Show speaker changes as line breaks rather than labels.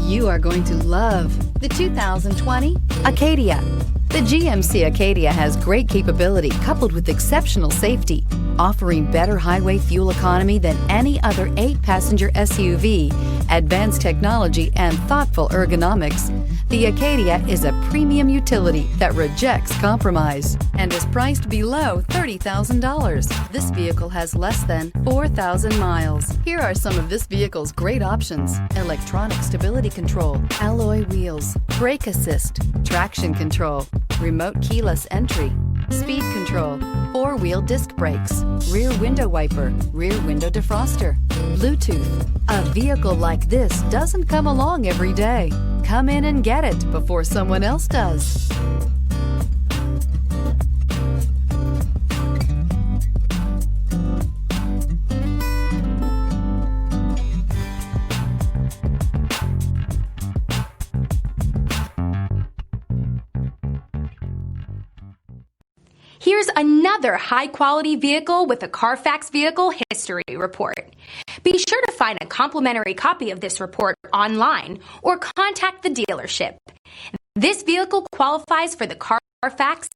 You are going to love the 2020 Acadia. The GMC Acadia has great capability coupled with exceptional safety, offering better highway fuel economy than any other 8-passenger SUV, advanced technology, and thoughtful ergonomics. The Acadia is a premium utility that rejects compromise and is priced below $30,000. This vehicle has less than 4,000 miles. Here are some of this vehicle's great options: electronic stability control, alloy wheels, brake assist, traction control, remote keyless entry, speed control, 4-wheel disc brakes, rear window wiper, rear window defroster, Bluetooth. A vehicle like this doesn't come along every day. Come in and get it before someone else does.
Here's another high-quality vehicle with a Carfax Vehicle History Report. Be sure to find a complimentary copy of this report online or contact the dealership. This vehicle qualifies for the Carfax